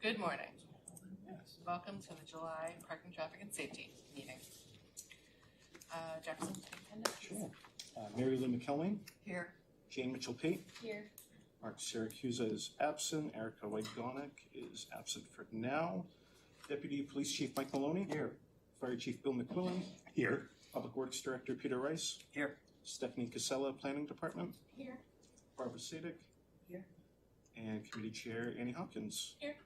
Good morning. Welcome to the July Parking, Traffic, and Safety meeting. Jefferson, attendance? Sure. Mary Lou McElwain. Here. Jane Mitchell-Pate. Here. Mark Siracusa is absent. Erica Wagonic is absent for now. Deputy Police Chief Mike Maloney. Here. Fire Chief Bill McQuillan. Here. Public Works Director Peter Rice. Here. Stephanie Casella, Planning Department. Here. Barbara Sadek. Here. And Committee Chair Annie Hopkins. Here.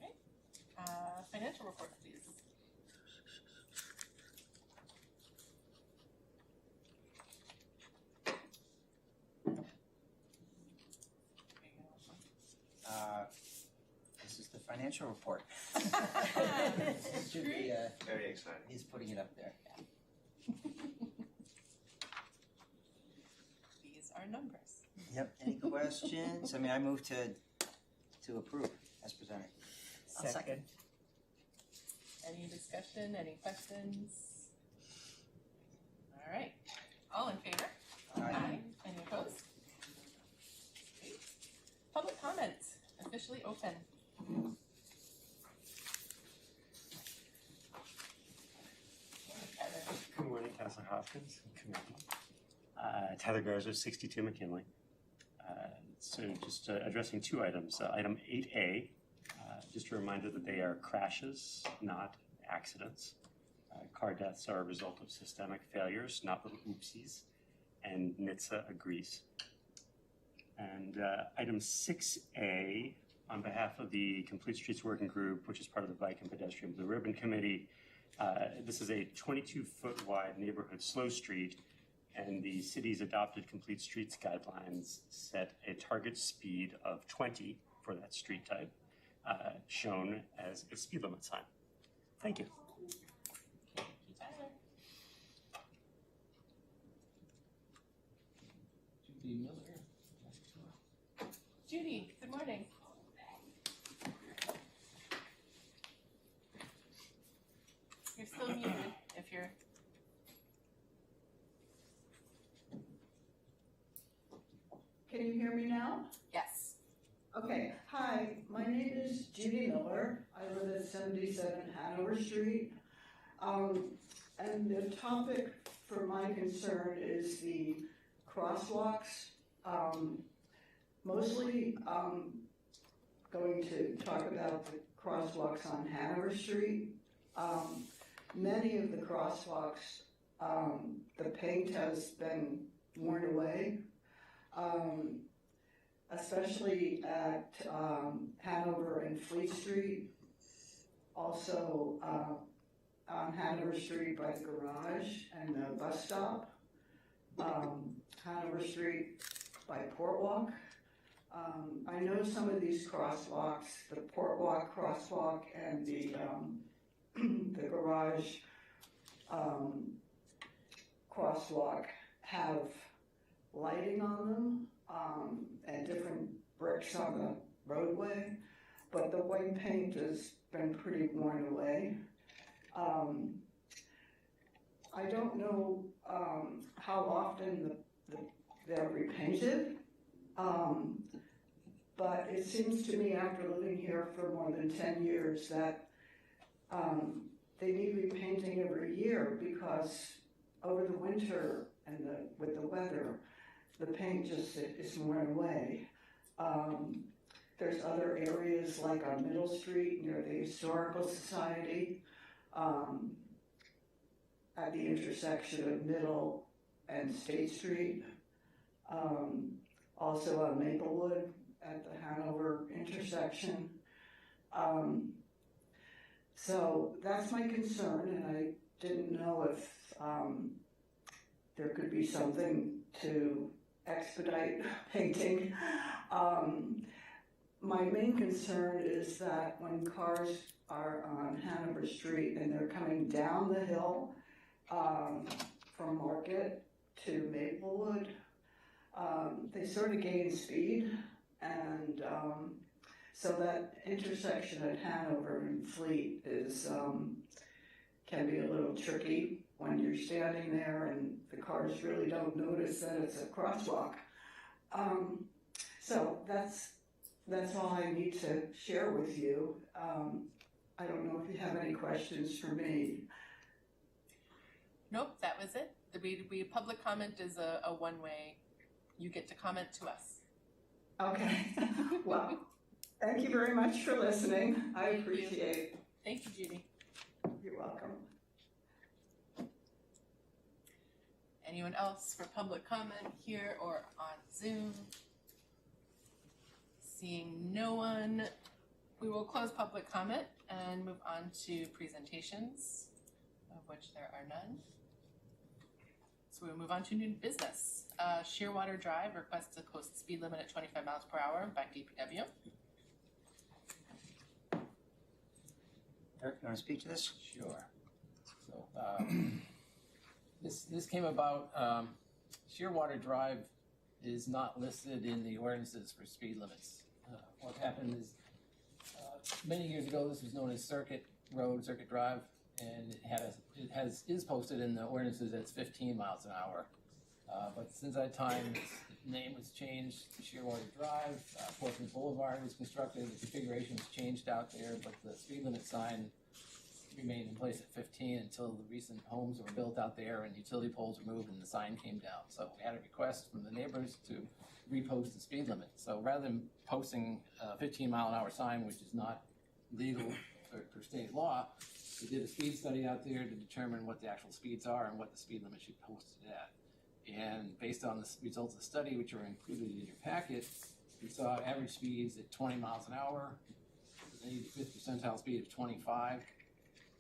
Okay. Financial report, please. This is the financial report. Should Great. be, Very exciting. he's putting it up there. These are numbers. Yep. Any questions? I move to approve as presented. I'll second. Any discussion, any questions? All right. All in favor? Aye. Any opposed? Great. Public comments, officially open. Heather. Good morning, Councilor Hopkins and committee. Tyler Garza, 62 McKinley. So just addressing two items. Item 8A, just a reminder that they are crashes, not accidents. Car deaths are a result of systemic failures, not little oopsies, and NHTSA agrees. And item 6A, on behalf of the Complete Streets Working Group, which is part of the Bike and Pedestrian Blue Ribbon Committee, this is a 22-foot wide neighborhood slow street, and the city's adopted Complete Streets guidelines set a target speed of 20 for that street type, shown as a speed limit sign. Thank you. Thank you, Tyler. Judy Miller. Judy, good morning. You're still muted if you're. Can you hear me now? Yes. Okay, hi, my name is Judy Miller. I live at 77 Hanover Street. And the topic for my concern is the crosswalks. Mostly going to talk about the crosswalks on Hanover Street. Many of the crosswalks, the paint has been worn away. Especially at Hanover and Fleet Street, also on Hanover Street by the garage and the bus stop, Hanover Street by Portwalk. I know some of these crosswalks, the Portwalk crosswalk and the the garage crosswalk have lighting on them and different bricks on the roadway, but the white paint has been pretty worn away. I don't know how often they're repainted, but it seems to me after living here for more than 10 years that they need repainting every year because over the winter and with the weather, the paint just is worn away. There's other areas like on Middle Street near the Historical Society, at the intersection of Middle and State Street, also on Maplewood at the Hanover intersection. So that's my concern, and I didn't know if there could be something to expedite painting. My main concern is that when cars are on Hanover Street and they're coming down the hill from Market to Maplewood, they sort of gain speed, and so that intersection at Hanover and Fleet is can be a little tricky when you're standing there and the cars really don't notice that it's a crosswalk. So that's that's all I need to share with you. I don't know if you have any questions for me. Nope, that was it. Public comment is a one-way. You get to comment to us. Okay, well, thank you very much for listening. I Thank you. appreciate it. Thank you, Judy. You're welcome. Anyone else for public comment here or on Zoom? Seeing no one, we will close public comment and move on to presentations, of which there are none. So we'll move on to new business. Shearwater Drive requests to post speed limit at 25 miles per hour by DPW. Eric, you wanna speak to this? Sure. So, this came about, Shearwater Drive is not listed in the ordinances for speed limits. What happened is, many years ago, this was known as Circuit Road, Circuit Drive, and is posted in the ordinances as 15 miles an hour. But since that time, its name was changed to Shearwater Drive, Portsmouth Boulevard was constructed, the configuration was changed out there, but the speed limit sign remained in place at 15 until the recent homes were built out there and utility poles were moved and the sign came down. So we had a request from the neighbors to repost the speed limit. So rather than posting a 15-mile-an-hour sign, which is not legal per state law, we did a speed study out there to determine what the actual speeds are and what the speed limit should be posted at. And based on the results of the study, which are included in your packet, we saw average speeds at 20 miles an hour, an 85th percentile speed of 25.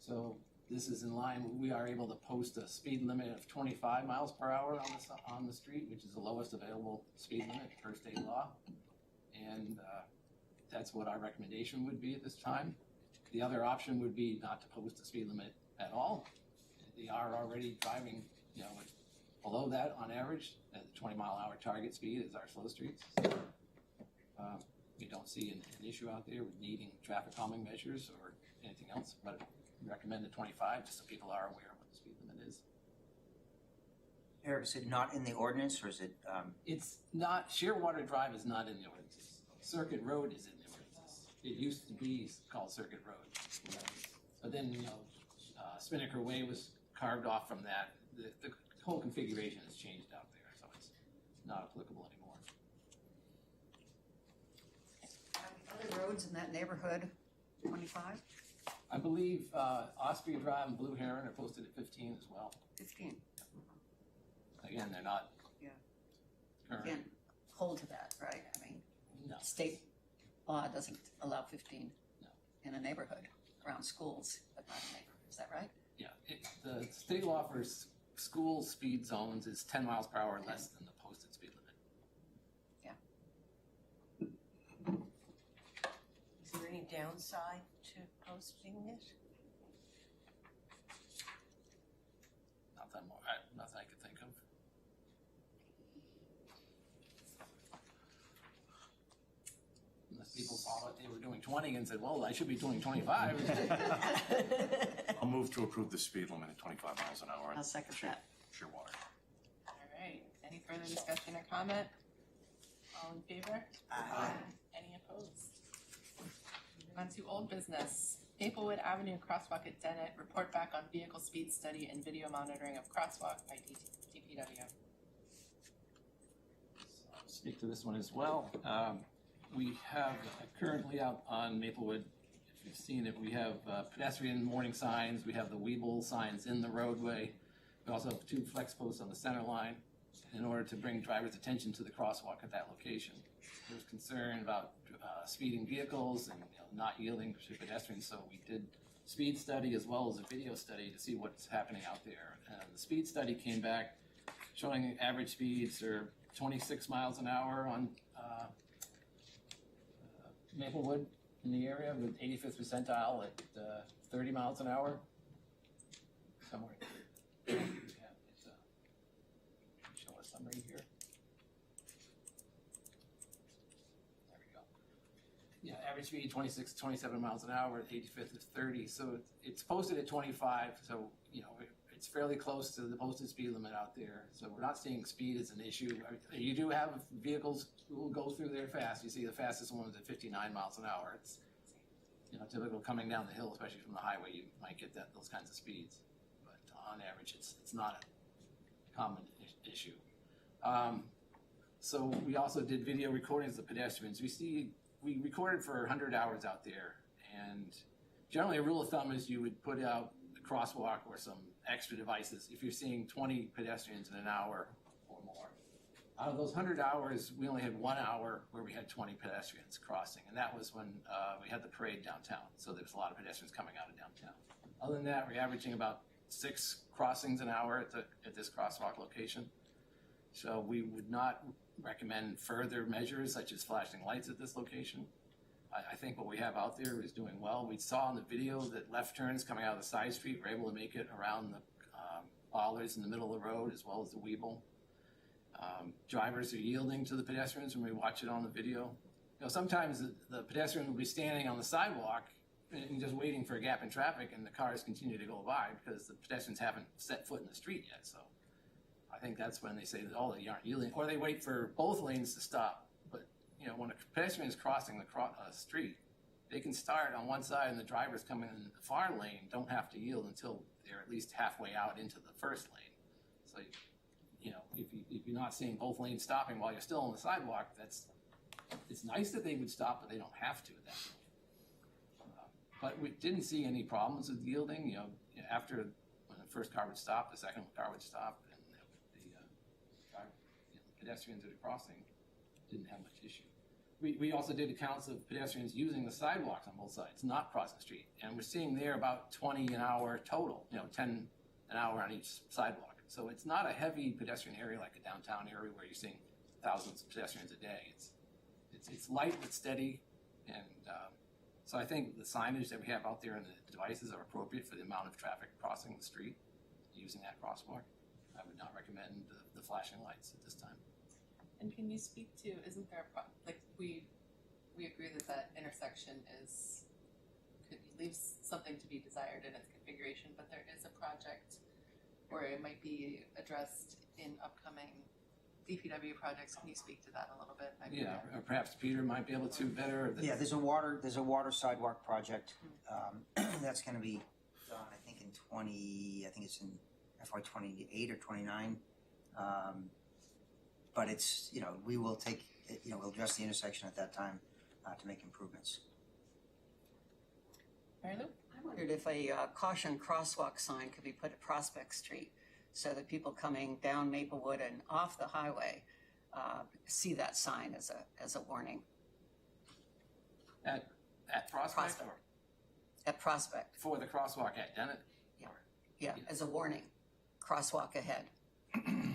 So this is in line, we are able to post a speed limit of 25 miles per hour on the street, which is the lowest available speed limit per state law. And that's what our recommendation would be at this time. The other option would be not to post a speed limit at all. They are already driving, below that on average, at the 20-mile-an-hour target speed is our slow streets. We don't see an issue out there with needing traffic calming measures or anything else, but we recommend the 25 just so people are aware of what the speed limit is. Eric, is it not in the ordinance or is it, It's not, Shearwater Drive is not in the ordinances. Circuit Road is in the ordinances. It used to be called Circuit Road. But then, Spinnaker Way was carved off from that. The whole configuration has changed out there, so it's not applicable anymore. Other roads in that neighborhood, 25, I believe Austria Drive and Blue Heron are posted at 15 as well. 15, Again, they're not Yeah. current. can't hold to that, right? I mean, No. state law doesn't allow 15 No. in a neighborhood around schools, but not a neighborhood, is that right? Yeah, the state law for school speed zones is 10 miles per hour less than the posted speed limit. Is there any downside to posting it? Nothing I could think of. Unless people saw that they were doing 20 and said, well, I should be doing 25. I'll move to approve the speed limit at 25 miles an hour. I'll second that. Shearwater. All right, any further discussion or comment? All in favor? Aye. Any opposed? Moving on to old business. Maplewood Avenue crosswalk at Dennett, report back on vehicle speed study and video monitoring of crosswalk by DPW. I'll speak to this one as well. We have currently out on Maplewood, if you've seen it, we have pedestrian warning signs, we have the Weeble signs in the roadway. We also have 2 flex posts on the center line in order to bring drivers' attention to the crosswalk at that location. There's concern about speeding vehicles and not yielding to pedestrians, so we did speed study as well as a video study to see what's happening out there. The speed study came back showing average speeds are 26 miles an hour on Maplewood in the area with 85th percentile at 30 miles an hour. Somewhere here. Show a summary here. There we go. Yeah, average speed 26 to 27 miles an hour, 85th is 30. So it's posted at 25, so it's it's fairly close to the posted speed limit out there, so we're not seeing speed as an issue. You do have vehicles who will go through there fast. You see the fastest one is at 59 miles an hour. It's, you know, typical coming down the hill, especially from the highway, you might get those kinds of speeds. But on average, it's not a common issue. So we also did video recordings of pedestrians. We recorded for 100 hours out there, and generally a rule of thumb is you would put out a crosswalk or some extra devices if you're seeing 20 pedestrians in an hour or more. Out of those 100 hours, we only had 1 hour where we had 20 pedestrians crossing, and that was when we had the parade downtown, so there was a lot of pedestrians coming out of downtown. Other than that, we're averaging about 6 crossings an hour at this crosswalk location. So we would not recommend further measures such as flashing lights at this location. I think what we have out there is doing well. We saw in the video that left turns coming out of the side street were able to make it around the bollards in the middle of the road as well as the Weeble. Drivers are yielding to the pedestrians when we watch it on the video. You know, sometimes the pedestrian will be standing on the sidewalk and just waiting for a gap in traffic, and the cars continue to go by because the pedestrians haven't set foot in the street yet. So I think that's when they say that, oh, they aren't yielding, or they wait for both lanes to stop. But you know, when a pedestrian is crossing the street, they can start on one side, and the drivers coming in the far lane don't have to yield until they're at least halfway out into the first lane. So, you know, if you're not seeing both lanes stopping while you're still on the sidewalk, it's nice that they would stop, but they don't have to at that point. But we didn't see any problems with yielding. You know, after when the first car would stop, the second car would stop, and the pedestrians that are crossing didn't have much issue. We also did accounts of pedestrians using the sidewalks on both sides, not crossing the street, and we're seeing there about 20 an hour total. You know, 10 an hour on each sidewalk. So it's not a heavy pedestrian area like a downtown area where you're seeing thousands of pedestrians a day. It's light but steady, and so I think the signage that we have out there and the devices are appropriate for the amount of traffic crossing the street using that crosswalk. I would not recommend the flashing lights at this time. And can you speak to, isn't there we agree that intersection leaves something to be desired in its configuration, but there is a project where it might be addressed in upcoming DPW projects. Can you speak to that a little bit? Yeah, or perhaps Peter might be able to better. Yeah, there's a water sidewalk project that's going to be done. I think it's in FY 28 or 29. But it's, you know, we will take, you know, we'll address the intersection at that time to make improvements. Mary Lou? I wondered if a caution crosswalk sign could be put at Prospect Street so that people coming down Maplewood and off the highway see that sign as a warning. At Prospect? Prospect. At Prospect, For the crosswalk at Dennett? yeah, as a warning. Crosswalk ahead.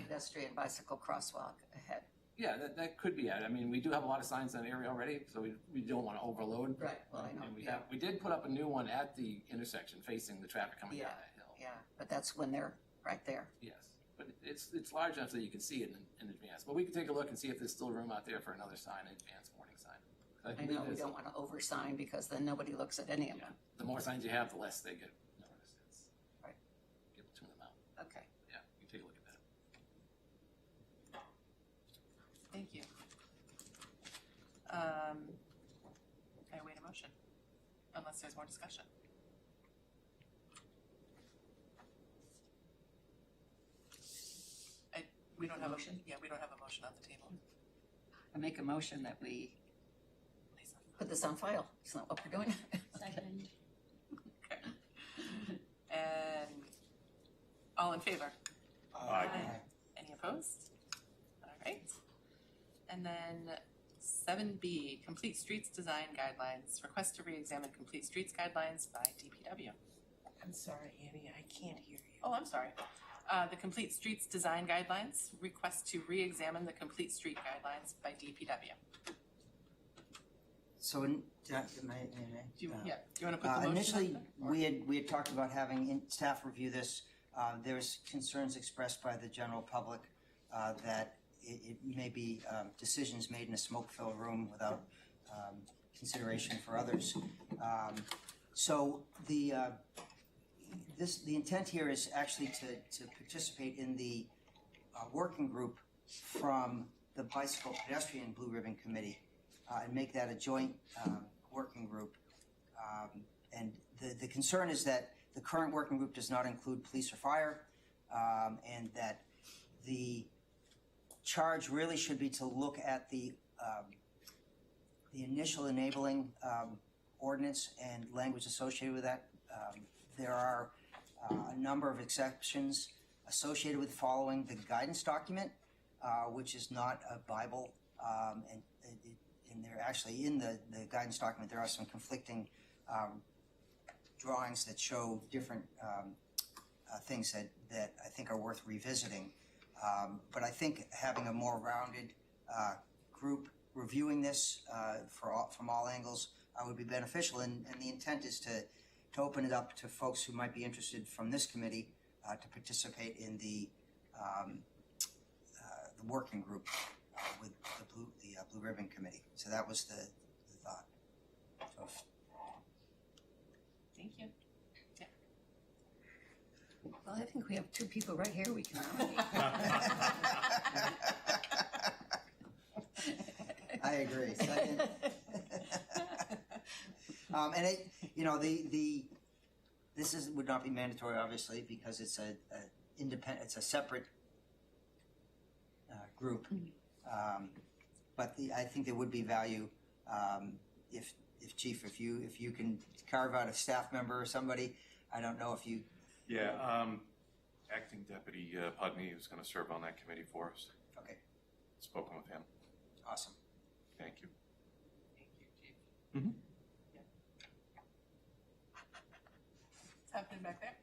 Pedestrian bicycle crosswalk ahead. Yeah, that could be it. I mean, we do have a lot of signs in that area already, so we don't want to overload. Right, well, I know, And we did put up a new one at the intersection facing the traffic coming down that hill. Yeah, but that's when they're right there. Yes, but it's large enough that you can see it in advance. But we can take a look and see if there's still room out there for another sign, an advanced warning sign. I believe know we there's- don't want to oversign because then nobody looks at any of Yeah, them. the more signs you have, the less they get noticed. It's Right. Give it to them out. Okay. Yeah, you can take a look at that. Thank you. I await a motion, unless there's more discussion. We don't have Motion? we don't have a motion on the table. I make a motion that we Lisa. put this on file. It's not what we're doing. Second. Okay. And all in favor? Aye. Any opposed? All right. And then 7B, Complete Streets Design Guidelines. Request to re-examine Complete Streets Guidelines by DPW. I'm sorry, Annie, I can't hear you. Oh, I'm sorry. The Complete Streets Design Guidelines. Request to re-examine the Complete Street Guidelines by DPW. So, Do you want to put the motion initially, up there? we had talked about having staff review this. There's concerns expressed by the general public that it may be decisions made in a smoke-filled room without consideration for others. So the intent here is actually to participate in the working group from the Bicycle Pedestrian Blue Ribbon Committee and make that a joint working group. And the concern is that the current working group does not include police or fire, and that the charge really should be to look at the initial enabling ordinance and language associated with that. There are a number of exceptions associated with following the guidance document, which is not a Bible, and they're actually in the guidance document. There are some conflicting drawings that show different things that I think are worth revisiting. But I think having a more rounded group reviewing this from all angles would be beneficial. And the intent is to open it up to folks who might be interested from this committee to participate in the working group with the Blue Ribbon Committee. So that was the thought. So Thank you. Yeah. Well, I think we have two people right here we can nominate. I agree. Second. And it, you know, this would not be mandatory, obviously, because it's a independent, it's a separate group. But I think there would be value if Chief, if you can carve out a staff member or somebody. I don't know if you. Yeah, Acting Deputy Pudney is going to serve on that committee for us. Okay. Spoken with him. Awesome. Thank you. Thank you, Chief. Mhm. Yeah. What's happening back there?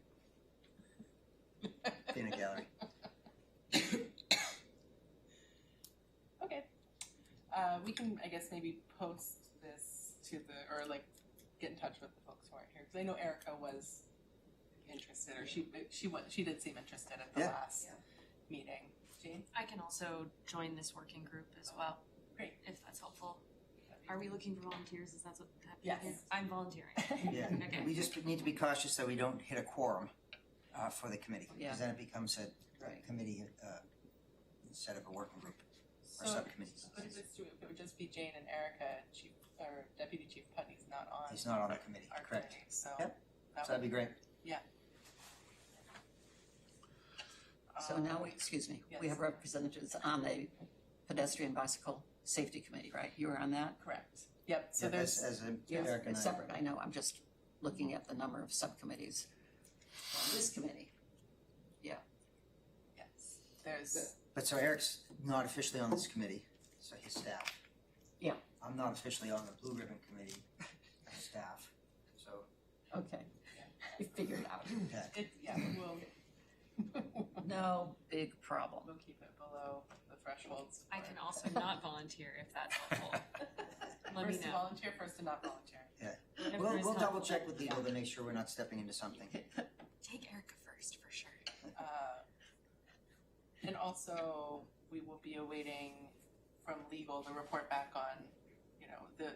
Peanut gallery. Okay. We can, I guess, maybe post this to or like get in touch with the folks who aren't here, because I know Erica was interested, or she did seem interested at the Yeah. last meeting. Jane? I can also join this working group as well. Great. If that's helpful. Are we looking for volunteers? Is that what happening Yes. here? I'm volunteering. Yeah. Okay. We just need to be cautious that we don't hit a quorum for the committee, Yeah. because then it becomes a Right. committee instead of a working group or So, subcommittees. what if it would just be Jane and Erica, Chief, or Deputy Chief Putney's not on He's not on the committee, our correct? committee, so. Yep. that So that'd be great. So now we Yes. have representatives on the pedestrian bicycle safety committee, right? You were on that? Correct. Yep, so Yeah, there's, as Yes, Eric and it's I. separate, I know, I'm just looking at the number of subcommittees on this committee. yes, there's, But so Eric's not officially on this committee, so his staff. Yeah. I'm not officially on the Blue Ribbon Committee staff, so. Okay, we figured it out. we'll, No big problem. we'll keep it below the thresholds. I can also not volunteer if that's helpful. Let me First to know. volunteer, first to not volunteer. Whatever is We'll double helpful. check with legal to make sure we're not stepping into something. Take Erica first for sure. And also, we will be awaiting from legal the report back on, you know, the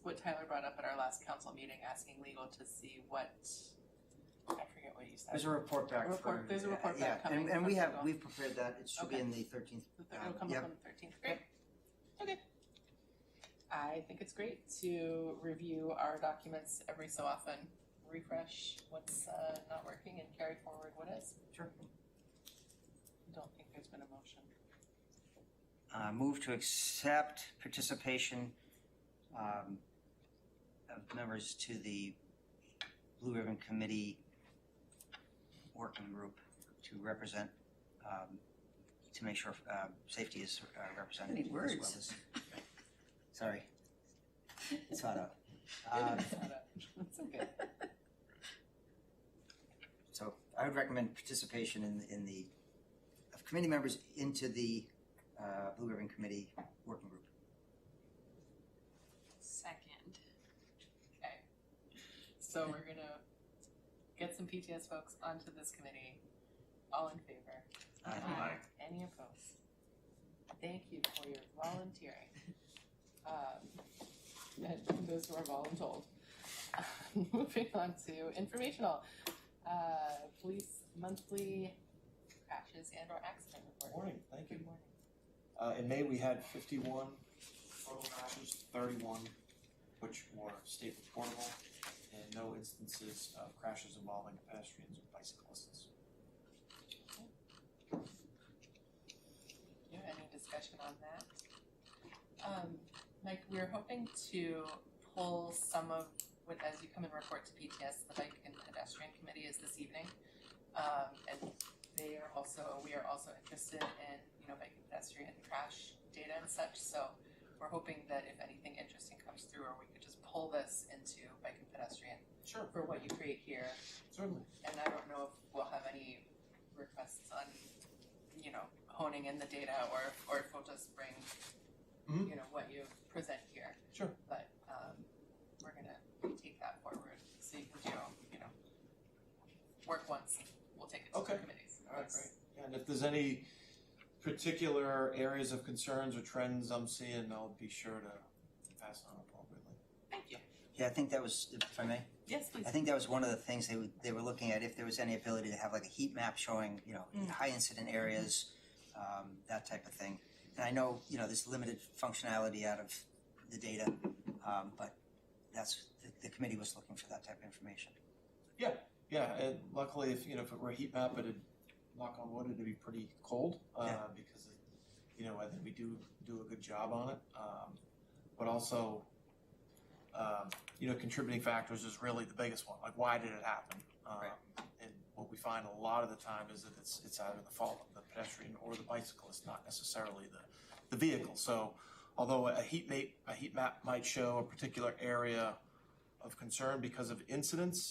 what Tyler brought up at our last council meeting, asking legal to see what, I forget what you said. There's a report back for. There's a report back yeah, coming and from we've legal. prepared that. It should be Okay. in the 13th. It'll come Yep. up on the 13th. Great. Okay. I think it's great to review our documents every so often, refresh what's not working and carry forward what is. Sure. I don't think there's been a motion. Move to accept participation of members to the Blue Ribbon Committee working group to represent, to make sure safety is represented. Many as well words. as- Sorry. It's hot out. That's okay. So I would recommend participation in the, of committee members into the Blue Ribbon Committee working group. Second. Okay. So we're gonna get some PTS folks onto this committee. All in favor? Aye. Any opposed? Thank you for your volunteering. And those who are voluntold. Moving on to informational, police monthly crashes and or accident report. Morning, thank you. Good morning. In May, we had 51 total crashes, 31 which were state reportable, and no instances of crashes involving pedestrians or bicyclists. Yeah, any discussion on that? Mike, we're hoping to pull some of what, as you come and report to PTS, the Bike and Pedestrian Committee is this evening. And we are also interested in, bike and pedestrian crash data and such, so we're hoping that if anything interesting comes through, or we could just pull this into bike and pedestrian Sure. for what you create here. Certainly. And I don't know if we'll have any requests on, honing in the data, or if we'll just bring, Mhm. what you present here. Sure. But we're gonna take that forward, so you can do, work once, we'll take it to Okay. the committees. All right, great. Yeah, and if there's any particular areas of concerns or trends I'm seeing, I'll be sure to pass on appropriately. Thank you. Yeah, I think that was, if I may, Yes, please. I think that was one of the things they were looking at, if there was any ability to have like a heat map showing, high incident areas, that type of thing. And I know, there's limited functionality out of the data, but that's, the committee was looking for that type of information. Yeah, and luckily, if it were a heat map, it'd, knock on wood, it'd be pretty cold, Yeah. because I think we do a good job on it. But also, contributing factors is really the biggest one. Like, why did it happen? Right. And what we find a lot of the time is that it's either the fault of the pedestrian or the bicyclist, not necessarily the vehicle. So, although a heat map might show a particular area of concern because of incidents,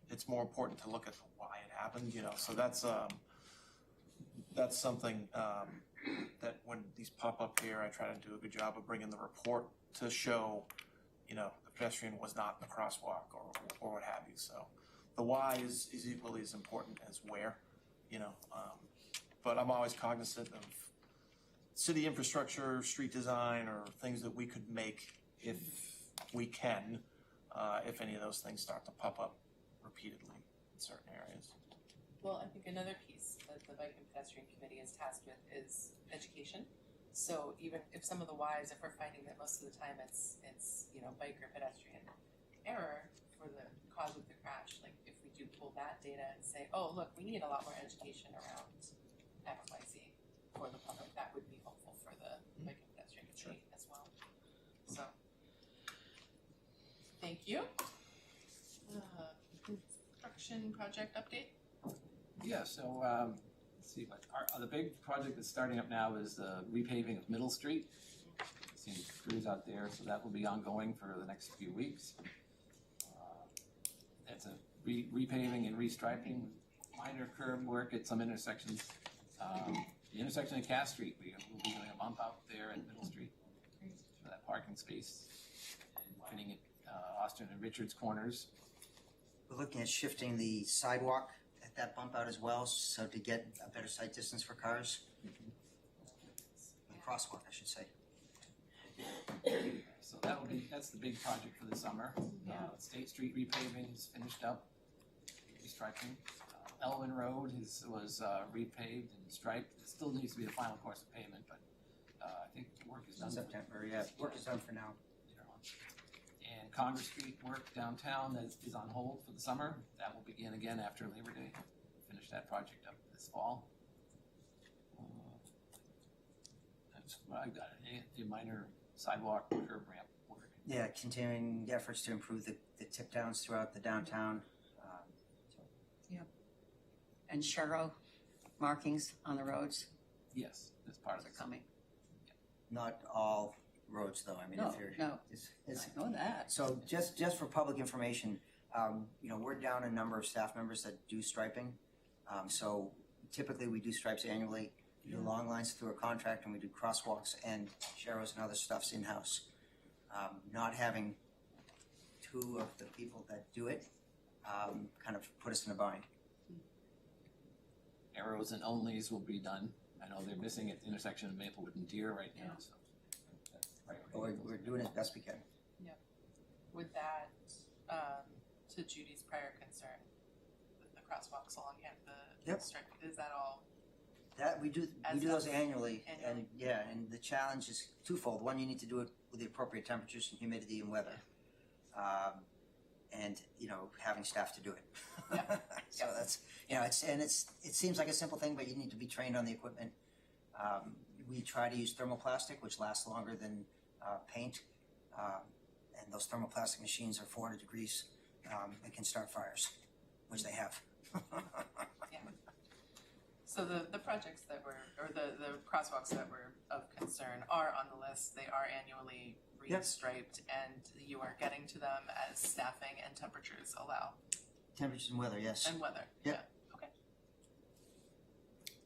it's more important to look at the why it happened. So that's something that when these pop up here, I try to do a good job of bringing the report to show, the pedestrian was not in the crosswalk or what have you. So the why is equally as important as where, but I'm always cognizant of city infrastructure, street design, or things that we could make if we can, if any of those things start to pop up repeatedly in certain areas. Well, I think another piece that the Bike and Pedestrian Committee is tasked with is education. So even if some of the whys, if we're finding that most of the time it's bike or pedestrian error for the cause of the crash, like if we do pull that data and say, oh, look, we need a lot more education around XYZ for the public, that would be helpful for the Bike and Pedestrian Committee as well. So, thank you. Construction project update? Yeah, so, let's see, the big project that's starting up now is the repaving of Middle Street. Seeing crews out there, so that will be ongoing for the next few weeks. It's a repaving and restriping, minor curb work at some intersections. The intersection of Cass Street, we will be doing a bump out there at Middle Street for that parking space. And fitting at Austin and Richards corners. We're looking at shifting the sidewalk at that bump out as well, so to get a better sight distance for cars. The crosswalk, I should say. So that's the big project for the summer. State Street repaving is finished up, restriping. Elwyn Road was repaved and striped. It still needs to be the final course of payment, but I think the work is done. September, yeah, work is done for now. Later on. And Congress Street work downtown that is on hold for the summer. That will begin again after Labor Day. Finish that project up this fall. That's what I got. A minor sidewalk curb ramp work. Yeah, continuing efforts to improve the tip downs throughout the downtown. And Sharrow markings on the roads Yes, that's part of are it. coming. Not all roads though, I mean, if you're. No, it's- I know that. So just for public information, we're down a number of staff members that do striping. So typically we do stripes annually, we do long lines through a contract, and we do crosswalks and sharrows and other stuffs in-house. Not having two of the people that do it kind of put us in a bind. Arrows and onlys will be done. I know they're missing at the intersection of Maplewood and Deer right now, so. But we're doing as best we can. Would that to Judy's prior concern, the crosswalks along the Yep. strip, is that all? That, we do As those of- annually, and annually. yeah, and the challenge is twofold. One, you need to do it with the appropriate temperatures and humidity and weather. And, you know, having staff to do it. Yeah. So Yes. that's, you know, it seems like a simple thing, but you need to be trained on the equipment. We try to use thermoplastic, which lasts longer than paint. And those thermoplastic machines are 400 degrees, and can start fires, which they have. So the projects that were, or the crosswalks that were of concern are on the list. They are annually Yep. restriped, and you are getting to them as staffing and temperatures allow, Temperatures and weather, yes. and weather. Yep. Yeah, okay.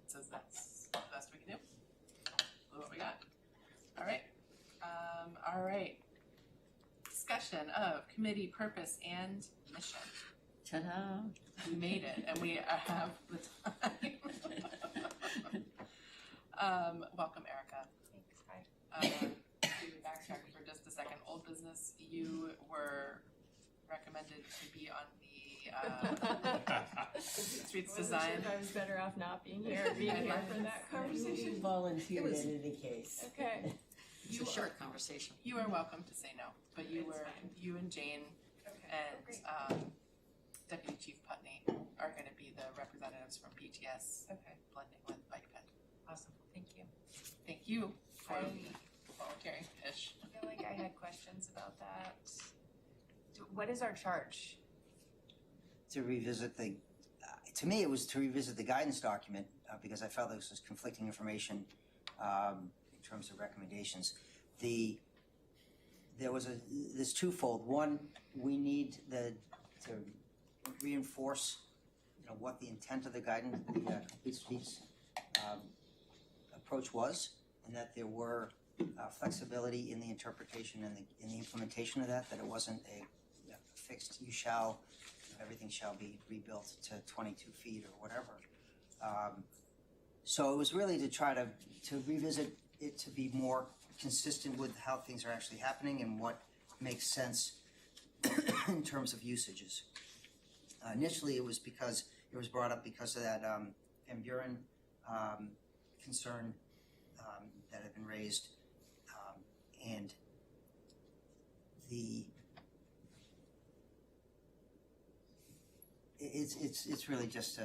So that's the best we can do. What we got. All right. Discussion of committee purpose and mission. Ta-da. We made it, and we have the time. Welcome, Erica. Thanks, hi. To backtrack for just a second, old business, you were recommended to be on the streets design. I was better off not being here, being here for that conversation. Volunteered in any case. Okay. It's a short conversation. You are welcome to say no, but It's fine. you and Jane Okay. and Deputy Chief Putney are gonna be the representatives from BTS, Okay. blending with Bike Ped. Awesome. Thank you. Thank you for I volunteering-ish. feel like I had questions about that. What is our charge? To revisit to me, it was to revisit the guidance document, because I felt this was conflicting information, in terms of recommendations. There's twofold. One, we need to reinforce, you know, what the intent of the guidance, the complete streets, approach was, and that there were flexibility in the interpretation and in the implementation of that it wasn't a fixed, everything shall be rebuilt to 22 feet or whatever. So it was really to try to revisit it to be more consistent with how things are actually happening and what makes sense in terms of usages. Initially, it was brought up because of that Van Buren concern that had been raised, and it's really just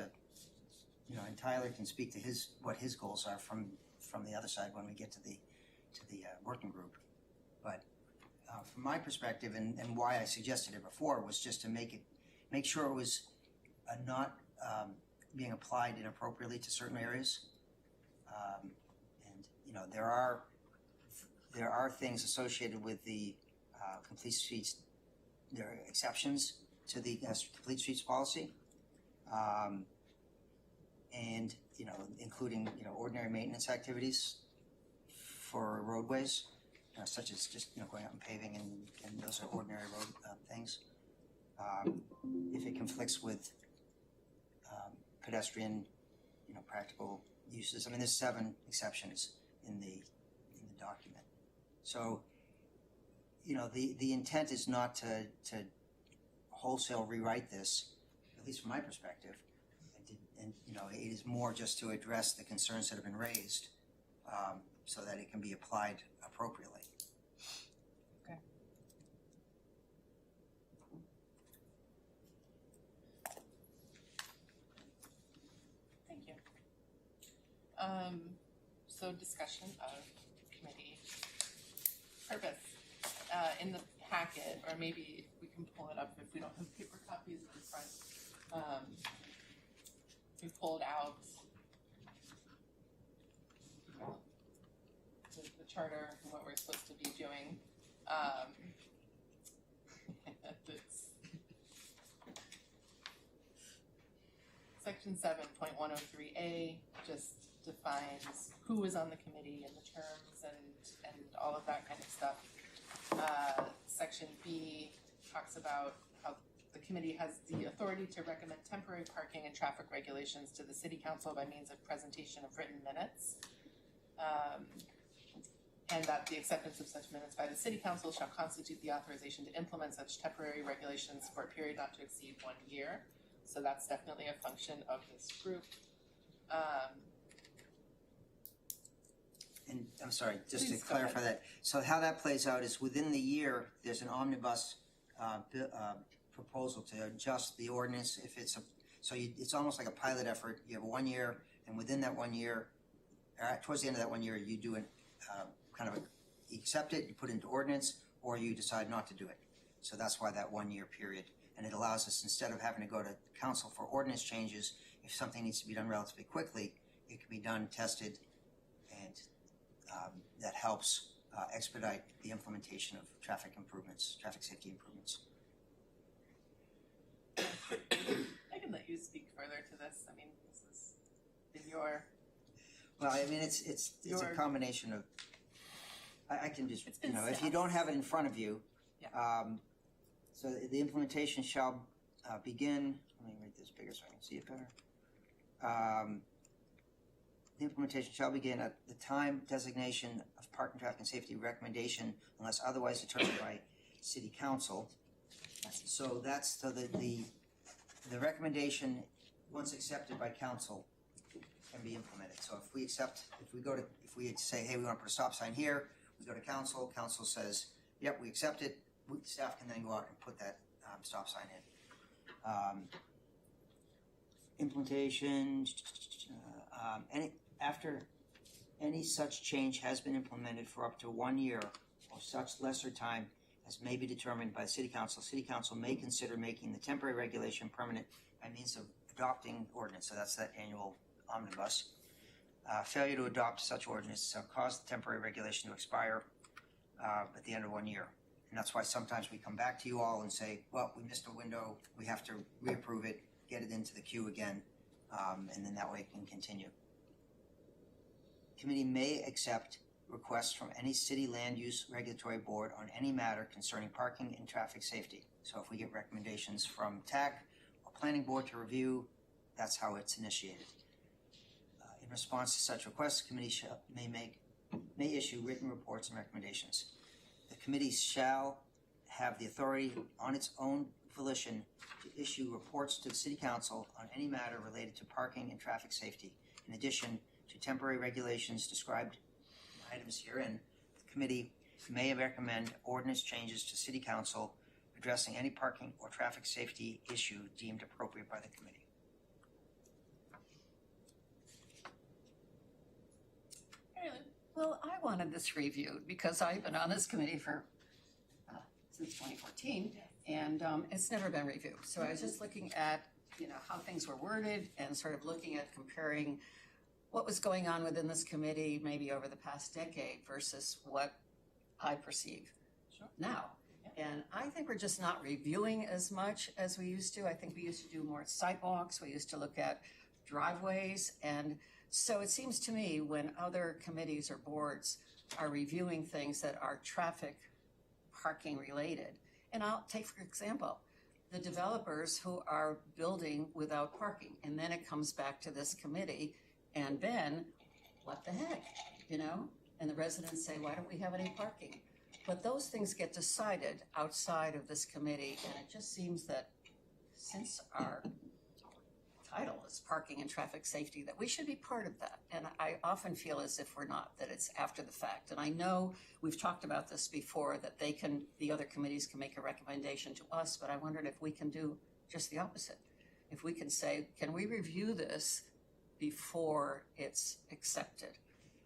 you know, and Tyler can speak to what his goals are from the other side when we get to the working group. But from my perspective, and why I suggested it before, was just to make sure it was not being applied inappropriately to certain areas. And you know, there are things associated with the complete streets. There are exceptions to the complete streets policy, and you know, including, you know, ordinary maintenance activities for roadways, such as just, you know, going out and paving, and those are ordinary road things. If it conflicts with pedestrian, you know, practical uses. I mean, there's 7 exceptions in the document. So, you know, the intent is not to wholesale rewrite this, at least from my perspective. And you know, it is more just to address the concerns that have been raised, so that it can be applied appropriately. Okay. Thank you. So discussion of committee purpose. In the packet, or maybe we can pull it up if we don't have paper copies in front. We pulled out the charter and what we're supposed to be doing. Section 7.103A just defines who is on the committee and the terms and all of that kind of stuff. Section B talks about how the committee has the authority to recommend temporary parking and traffic regulations to the city council by means of presentation of written minutes. and that the acceptance of such minutes by the city council shall constitute the authorization to implement such temporary regulations for a period not to exceed 1 year. So that's definitely a function of this group. And I'm sorry, just to Please go clarify that, so how that plays out is within the year, there's an omnibus proposal to adjust the ordinance if it's it's almost like a pilot effort. You have 1 year, and within that 1 year, towards the end of that 1 year, you do you accept it, you put it into ordinance, or you decide not to do it. So that's why that 1 year period. And it allows us, instead of having to go to council for ordinance changes, if something needs to be done relatively quickly, it can be done, tested, and that helps expedite the implementation of traffic safety improvements. I can let you speak further to this. I mean, this is in your. Well, I mean, it's a combination of. I can just, if you don't have it in front of you, so the implementation shall begin. Let me make this bigger so I can see it better. The implementation shall begin at the time designation of parking, traffic, and safety recommendation, unless otherwise determined by city council. So that's the recommendation, once accepted by council, can be implemented. So if we say, hey, we want to put a stop sign here, we go to council, council says, yep, we accept it, staff can then go out and put that stop sign in. Implementation, after any such change has been implemented for up to 1 year or such lesser time as may be determined by the city council may consider making the temporary regulation permanent by means of adopting ordinance. So that's that annual omnibus. Failure to adopt such ordinance shall cause the temporary regulation to expire at the end of 1 year. And that's why sometimes we come back to you all and say, well, we missed a window, we have to reapprove it, get it into the queue again, and then that way it can continue. Committee may accept requests from any city land use regulatory board on any matter concerning parking and traffic safety. So if we get recommendations from TAC or planning board to review, that's how it's initiated. In response to such requests, the committee may issue written reports and recommendations. The committee shall have the authority on its own volition to issue reports to the city council on any matter related to parking and traffic safety. In addition to temporary regulations described in items herein, the committee may recommend ordinance changes to city council addressing any parking or traffic safety issue deemed appropriate by the committee. Well, I wanted this reviewed because I've been on this committee for since 2014, and it's never been reviewed. So I was just looking at, how things were worded and sort of looking at comparing what was going on within this committee maybe over the past decade versus what I perceive now. And I think we're just not reviewing as much as we used to. I think we used to do more sidewalks. We used to look at driveways. And so it seems to me when other committees or boards are reviewing things that are traffic parking related, and I'll take, for example, the developers who are building without parking, and then it comes back to this committee, and then what the heck, And the residents say, why don't we have any parking? But those things get decided outside of this committee, and it just seems that since our title is parking and traffic safety, that we should be part of that. And I often feel as if we're not, that it's after the fact. And I know we've talked about this before, that the other committees can make a recommendation to us, but I wondered if we can do just the opposite. If we can say, can we review this before it's accepted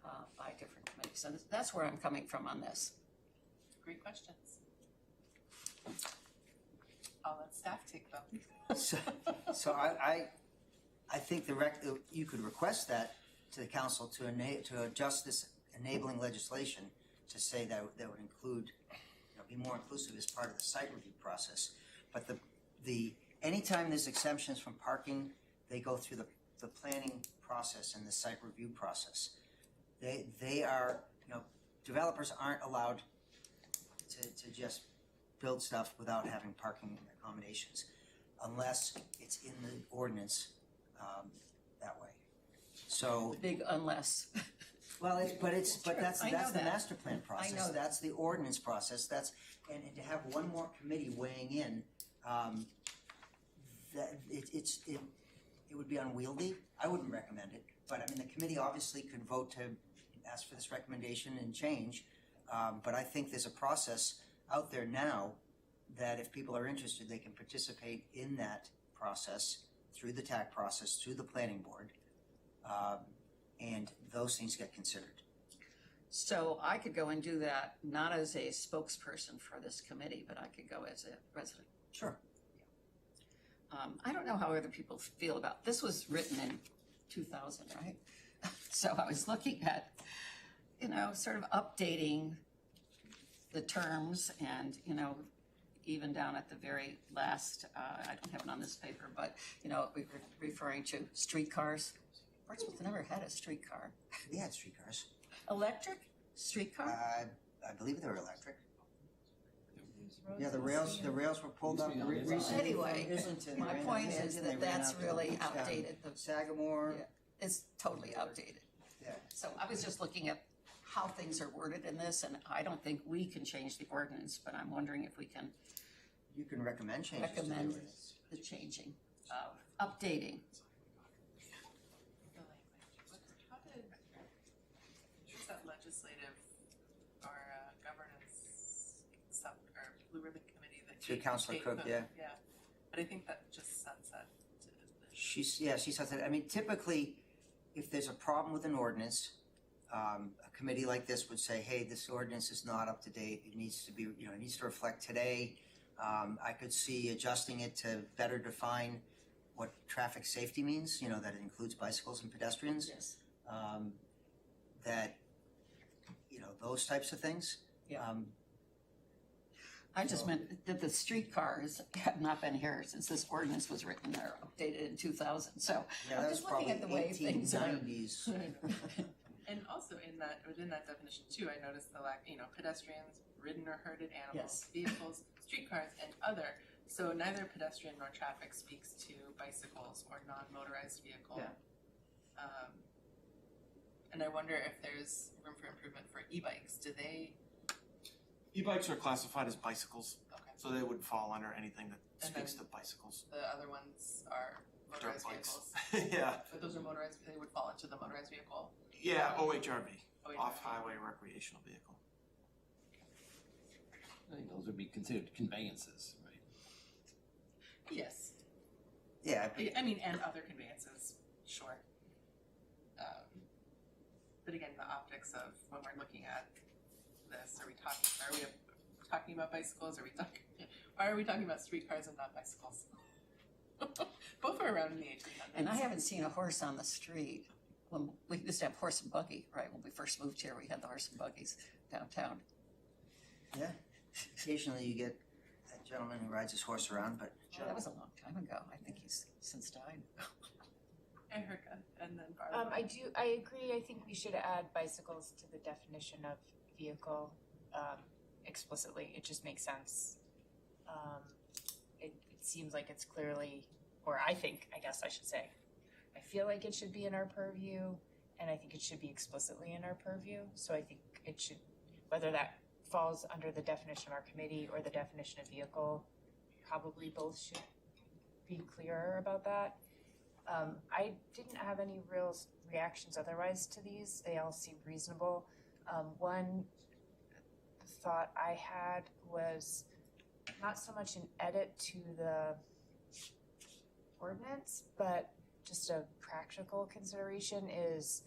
by different committees? And that's where I'm coming from on this. Great questions. I'll let staff take them. So I think you could request that to the council to adjust this enabling legislation to say that would include, be more inclusive as part of the site review process. But anytime there's exemptions from parking, they go through the planning process and the site review process. They are, developers aren't allowed to just build stuff without having parking accommodations unless it's in the ordinance that way. So Big unless. Well, that's I know the that. master plan process. know that. That's the ordinance process. And to have one more committee weighing in, that it would be unwieldy. I wouldn't recommend it. But I mean, the committee obviously could vote to ask for this recommendation and change. But I think there's a process out there now that if people are interested, they can participate in that process through the TAC process, through the planning board. And those things get considered. So I could go and do that, not as a spokesperson for this committee, but I could go as a resident. Sure. I don't know how other people feel about, this was written in 2000, right? So I was looking at, sort of updating the terms and, even down at the very last, I don't have it on this paper, but, we were referring to streetcars. Portsmouth never had a streetcar. We had streetcars. Electric streetcar? I believe they were electric. Yeah, the rails were pulled up recently from Anyway, Islington. my They ran point out of is Islington, that they ran that's out to really Boothstown. outdated. Sagamore. Yeah, it's totally outdated. Yeah. So I was just looking at how things are worded in this, and I don't think we can change the ordinance, but I'm wondering if we can You can recommend changes to the recommend ordinance. the changing, updating. The language. How did, what's that legislative or governance or Blue Ribbon Committee that? To Councilor Cook, yeah. Yeah, but I think that just sunset. She says that, I mean, typically, if there's a problem with an ordinance, a committee like this would say, hey, this ordinance is not up to date, it needs to be, it needs to reflect today. I could see adjusting it to better define what traffic safety means, that it includes bicycles and pedestrians. Yes. That, those types of things. Yeah. I just meant that the streetcars have not been here since this ordinance was written or updated in 2000. So Yeah, I'm that was just looking probably at the way things are. 1890s. And also within that definition too, I noticed the lack, pedestrians, ridden or herded animals, Yes. vehicles, streetcars, and other. So neither pedestrian nor traffic speaks to bicycles or non-motorized vehicle. Yeah. And I wonder if there's room for improvement for e-bikes. Do they? E-bikes are classified as bicycles, Okay. so they would fall under anything that And speaks then- to bicycles. The other ones are Dirt motorized bikes. vehicles. Yeah, But those are motorized. They would fall into the motorized vehicle. yeah, OHRV, OHRV. off-highway recreational vehicle. I think those would be considered conveyances, right? Yes. Yeah, I mean, and other conveyances, sure. But again, the optics of when we're looking at this, are we talking about bicycles? Why are we talking about streetcars and not bicycles? Both were around in the 1800s. And I haven't seen a horse on the street. When we used to have horse and buggy, right? When we first moved here, we had the horse and buggies downtown. yeah. Occasionally you get that gentleman who rides his horse around, but That was a long time ago. I think he's since died. Erica, and then Barbara. I agree, I think we should add bicycles to the definition of vehicle, explicitly, it just makes sense. It seems like it's clearly, or I guess I should say, I feel like it should be in our purview, and I think it should be explicitly in our purview, so I think it should, whether that falls under the definition of our committee or the definition of vehicle, probably both should be clearer about that. I didn't have any real reactions otherwise to these. They all seemed reasonable. One thought I had was not so much an edit to the ordinance, but just a practical consideration is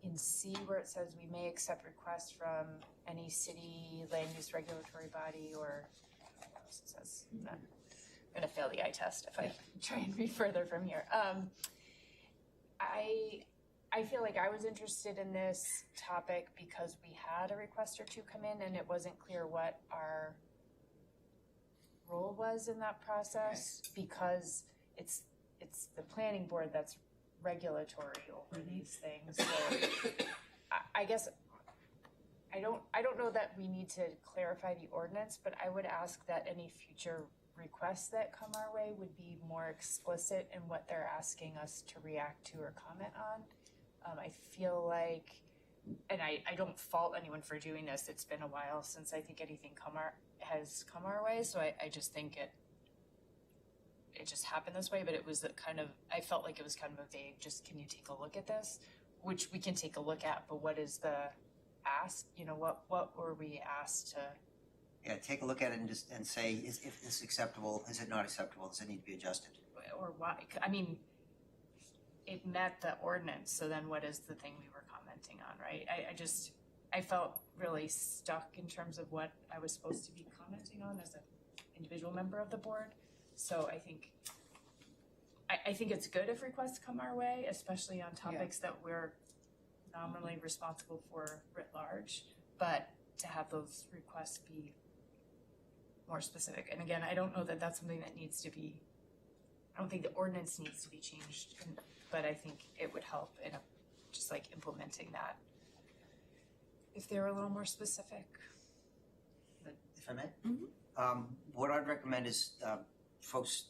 in C where it says we may accept requests from any city land use regulatory body or what else it says. I'm gonna fail the eye test if I try and read further from here. I feel like I was interested in this topic because we had a request or two come in and it wasn't clear what our role was in that process because it's the planning board that's regulatory over these things. So I guess I don't know that we need to clarify the ordinance, but I would ask that any future requests that come our way would be more explicit in what they're asking us to react to or comment on. I feel like, and I don't fault anyone for doing this, it's been a while since I think anything has come our way, so I just think it just happened this way, but it was I felt like it was kind of a vague, just can you take a look at this? Which we can take a look at, but what is the ask, what were we asked to? Yeah, take a look at it and say, is this acceptable, is it not acceptable, does it need to be adjusted? Or why, I mean, it met the ordinance, so then what is the thing we were commenting on, right? I felt really stuck in terms of what I was supposed to be commenting on as an individual member of the board. So I think it's good if requests come our way, especially on topics that we're nominally responsible for writ large, but to have those requests be more specific. And again, I don't know that that's something that needs to be, I don't think the ordinance needs to be changed, but I think it would help in just like implementing that if they were a little more specific. If I may? What I'd recommend is folks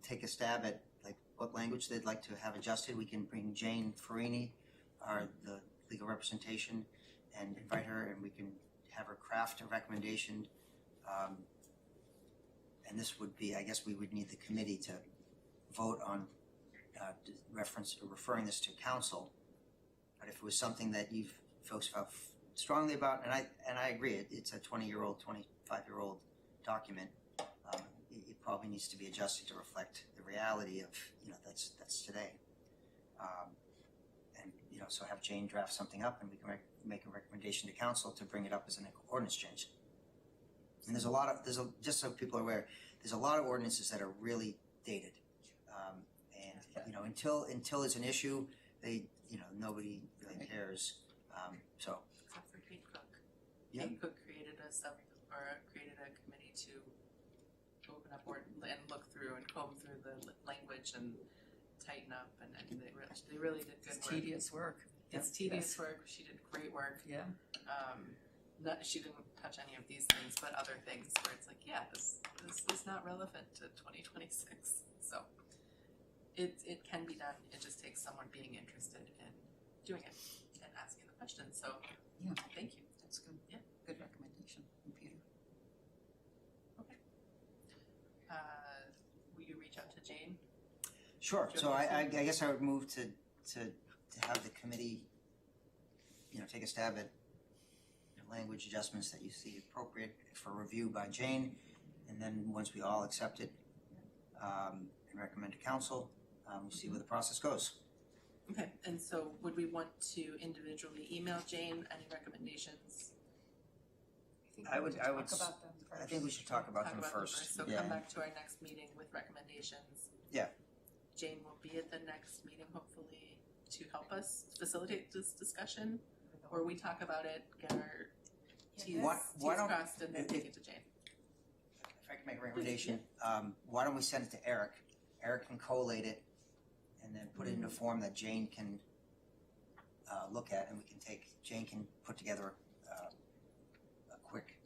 take a stab at like what language they'd like to have adjusted. We can bring Jane Farini, the legal representation, and invite her, and we can have her craft a recommendation. And this would be, I guess we would need the committee to vote on reference or referring this to council. But if it was something that you folks felt strongly about, and I agree, it's a 20-year-old, 25-year-old document. It probably needs to be adjusted to reflect the reality of that's today. And so have Jane draft something up, and we can make a recommendation to council to bring it up as an ordinance change. And just so people are aware, there's a lot of ordinances that are really dated, and until it's an issue, nobody really cares. Except for Kate Cook. Yeah. Kate Cook created a committee to open up and look through and comb through the language and tighten up, and they really did good It's work. tedious work. It's tedious work. She did great work. Yeah. She didn't touch any of these things, but other things where it's like, yeah, this is not relevant to 2026. So it can be done. It just takes someone being interested in doing it and asking the questions. So Yeah. thank you. That's good. Yeah. Good recommendation from Peter. Okay. Will you reach out to Jane? Sure. Sure. So I guess I would move to have the committee, take a stab at language adjustments that you see appropriate for review by Jane, and then once we all accept it and recommend to council, we'll see where the process goes. Okay, and so would we want to individually email Jane any recommendations? I would- Talk about them first. I think we should talk about Talk them about first. So Yeah. come back to our next meeting with recommendations. Yeah. Jane will be at the next meeting, hopefully, to help us facilitate this discussion, or we talk about it, get our T's Why don't- crossed, and then take it to Jane. If I can make a recommendation, why don't we send it to Eric? Eric can collate it and then put it in a form that Jane can look at, and Jane can put together a quick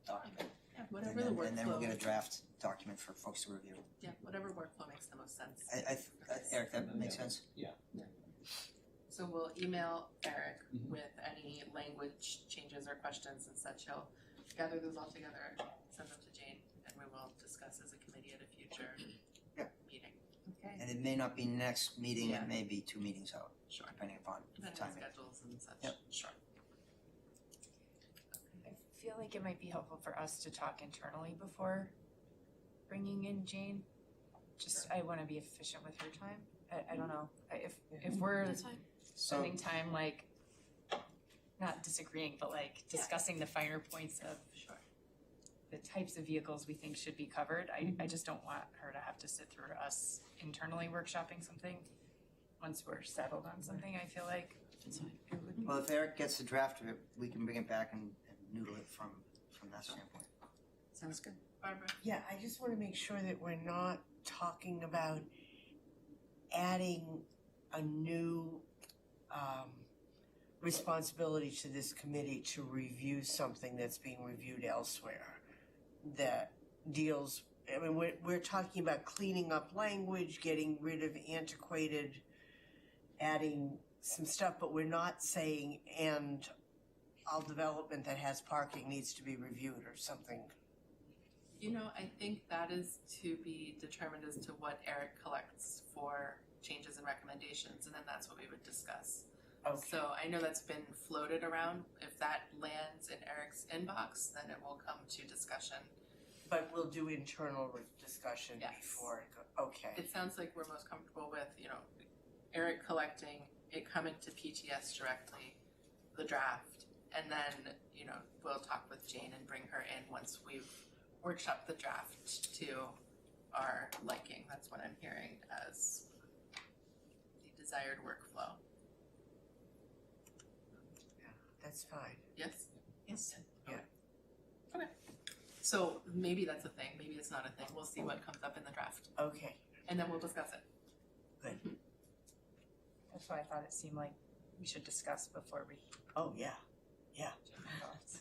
document. Yeah, whatever the workflow. And then we'll get a draft document for folks to review. Yeah, whatever workflow makes the most sense. Eric, that makes sense? So we'll email Eric Mhm. with any language changes or questions and such. He'll gather those all together, send them to Jane, and we will discuss as a committee at a future Yeah. meeting. Okay? And it may not be next meeting, Yeah. it may be 2 meetings out, Sure. depending upon the Depending on timing. schedules and such. Yep. Sure. I feel like it might be helpful for us to talk internally before bringing in Jane. Just, I wanna be efficient with her time. I don't know, if we're That's fine. So, spending time like, not disagreeing, but like discussing the finer points of Sure. the types of vehicles we think should be covered. I just don't want her to have to sit through us internally workshopping something. Once we're settled on something, I feel like it would be. well, if Eric gets the draft of it, we can bring it back and noodle it from that standpoint. Sounds good. Barbara? Yeah, I just wanna make sure that we're not talking about adding a new responsibility to this committee to review something that's being reviewed elsewhere that deals, I mean, we're talking about cleaning up language, getting rid of antiquated adding some stuff, but we're not saying, and all development that has parking needs to be reviewed or something. You know, I think that is to be determined as to what Eric collects for changes and recommendations, and then that's what we would discuss. Okay. So I know that's been floated around. If that lands in Eric's inbox, then it will come to discussion. But we'll do internal discussion Yes. before it go, okay. It sounds like we're most comfortable with, Eric collecting, it coming to PTS directly, the draft, and then, we'll talk with Jane and bring her in once we've workshopped the draft to our liking. That's what I'm hearing as the desired workflow. That's fine. Yes? Yes. Okay. So maybe that's a thing, maybe it's not a thing. We'll see what comes up in the draft, Okay, and then we'll discuss it. good. That's why I thought it seemed like we should discuss before we Oh, yeah, change our thoughts.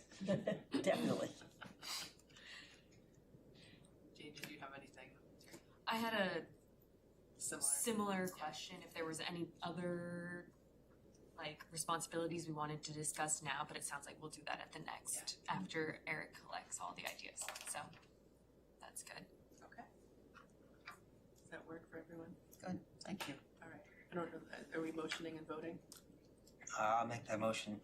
definitely. Jane, did you have anything I had a similar? similar question, if there was any other responsibilities we wanted to discuss now, but it sounds like we'll do that at the next, after Eric collects all the ideas, so that's good. Okay. Does that work for everyone? Good, thank you. All right. I don't know, are we motioning and voting? I'll make that motion.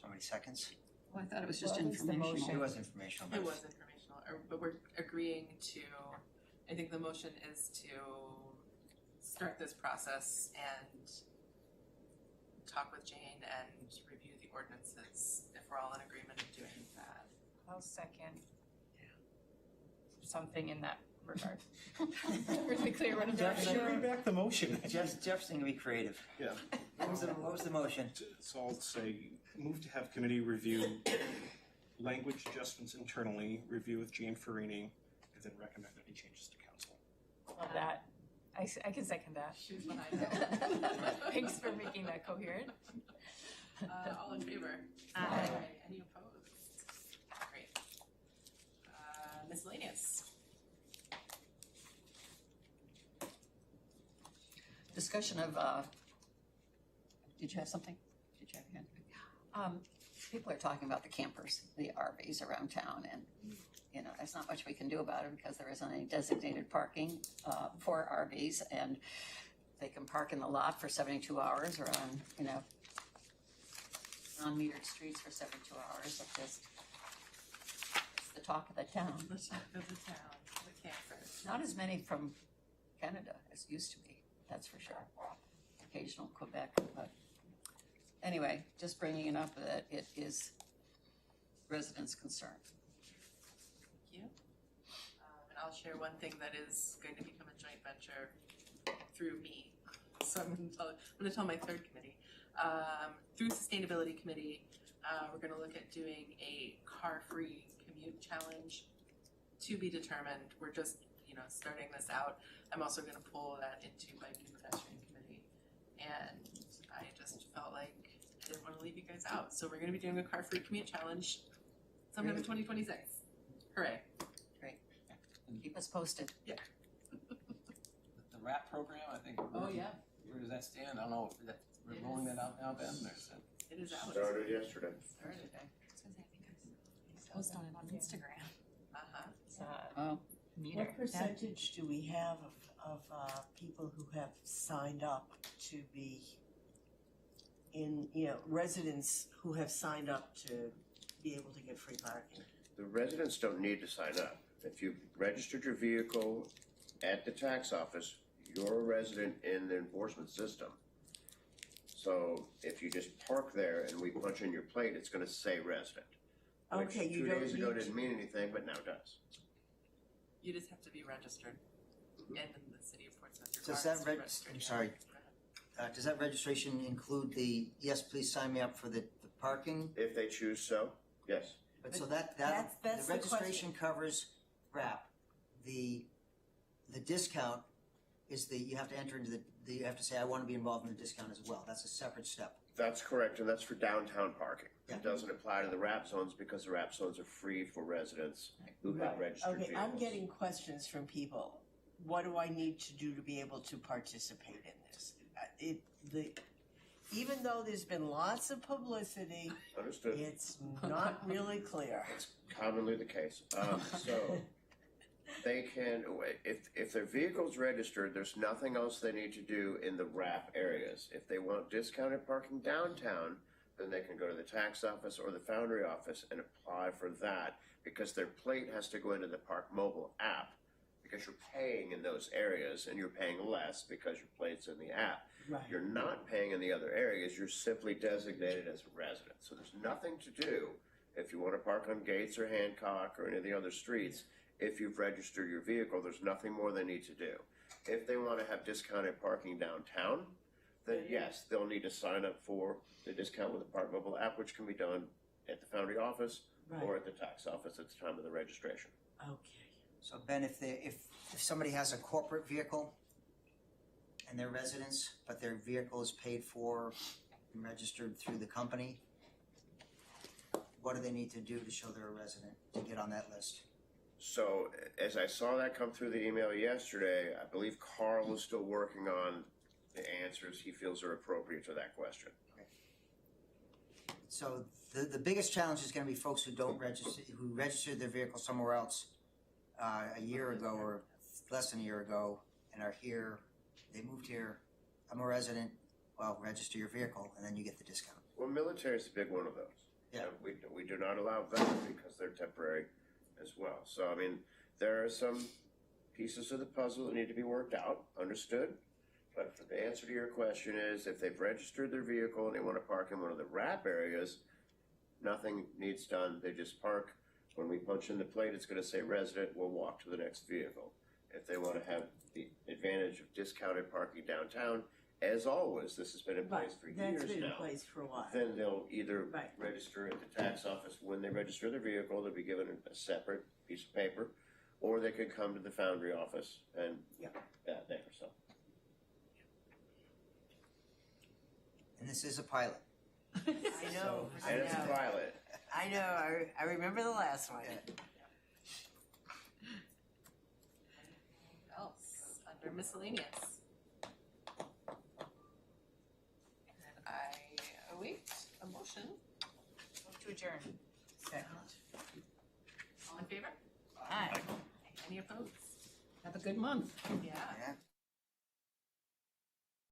Somebody seconds? Well, I thought it was just What was the informational. motion? It was informational. It was informational, but we're agreeing to, I think the motion is to start this process and talk with Jane and review the ordinances, if we're all in agreement of doing that. I'll second something in that regard. Really clear what I'm doing. Bring back the motion. Jeff's gonna be creative. Yeah. What was the motion? So I'll say, move to have committee review language adjustments internally, review with Jane Farini, and then recommend any changes to council. Love that. I can second that. Shoot what I know. Thanks for making that coherent. All in favor? Aye. Any opposed? Great. Miscellaneous. Discussion of, did you have something? Did you have your hand? People are talking about the campers, the RVs around town, and, there's not much we can do about it because there isn't any designated parking, for RVs, and they can park in the lot for 72 hours or on, non-metered streets for 72 hours. It's the talk of the town. The talk of the town, the campers. Not as many from Canada as used to be, that's for sure. Occasional Quebec, but anyway, just bringing it up that it is residents' concern. Thank you. And I'll share one thing that is going to become a joint venture through me. So I'm gonna tell my third committee. Through Sustainability Committee, we're gonna look at doing a car-free commute challenge to be determined. We're just, starting this out. I'm also gonna pull that into Bike and Pedestrian Committee. And I just felt like I didn't wanna leave you guys out. So we're gonna be doing a car-free commute challenge sometime in 2026. Hooray. Keep us posted. The RAP program, I think. Oh, yeah. Where does that stand? I don't know if we're rolling that out now, Ben, or is it? It is out. Started yesterday. Started. Post on it on Instagram. Uh-huh. Oh, Meter. What percentage do we have of people who have signed up to be in, residents who have signed up to be able to get free parking? The residents don't need to sign up. If you registered your vehicle at the tax office, you're a resident in the enforcement system. So if you just park there and we punch in your plate, it's gonna say resident. Which Okay, you 2 don't days ago need to- didn't mean anything, but now does. You just have to be registered, and in the city of Portsmouth Does requires that us to reg- register. I'm sorry. Does that registration include the, yes, please sign me up for the parking? If they choose so, yes. But so that, That's the the registration covers RAP. The discount is you have to enter into you have to say, I want to be involved in the discount as well. That's a separate step. That's correct, and that's for downtown parking. Yeah. It doesn't apply to the RAP zones because the RAP zones are free for residents who have registered Okay, vehicles. I'm getting questions from people. What do I need to do to be able to participate in this? even though there's been lots of publicity, Understood. it's not really clear. Commonly the case. So they can, if their vehicle's registered, there's nothing else they need to do in the wrap areas. If they want discounted parking downtown, then they can go to the tax office or the Foundry office and apply for that, because their plate has to go into the Park Mobile app, because you're paying in those areas and you're paying less because your plate's in the app. Right. You're not paying in the other areas, you're simply designated as a resident. So there's nothing to do if you want to park on Gates or Hancock or any of the other streets. If you've registered your vehicle, there's nothing more they need to do. If they want to have discounted parking downtown, then yes, they'll need to sign up for the discount with the Park Mobile app, which can be done at the Foundry office or at the tax office at the time of the registration. Okay. So Ben, if somebody has a corporate vehicle and they're residents, but their vehicle is paid for and registered through the company, what do they need to do to show they're a resident to get on that list? So as I saw that come through the email yesterday, I believe Carl is still working on the answers he feels are appropriate to that question. So the biggest challenge is going to be folks who don't register, who registered their vehicle somewhere else a year ago or less than a year ago and are here. They moved here. I'm a resident. Well, register your vehicle and then you get the discount. Well, military is a big one of those. Yeah. We do not allow that because they're temporary as well. So, I mean, there are some pieces of the puzzle that need to be worked out, understood. But the answer to your question is, if they've registered their vehicle and they want to park in one of the wrap areas, nothing needs done. They just park. When we punch in the plate, it's going to say resident. We'll walk to the next vehicle. If they want to have the advantage of discounted parking downtown, as always, this has been in place for years That's been in now. place for a while. Then they'll either Right. register at the tax office. When they register their vehicle, they'll be given a separate piece of paper, or they could come to the Foundry office and there. So And this is a pilot. I know. and it's a pilot. I know. I remember the last one. Else under miscellaneous. And I await a motion. Move to adjourn. Second. All in favor? Aye. Any opposed? Have a good month. Yeah. Yeah.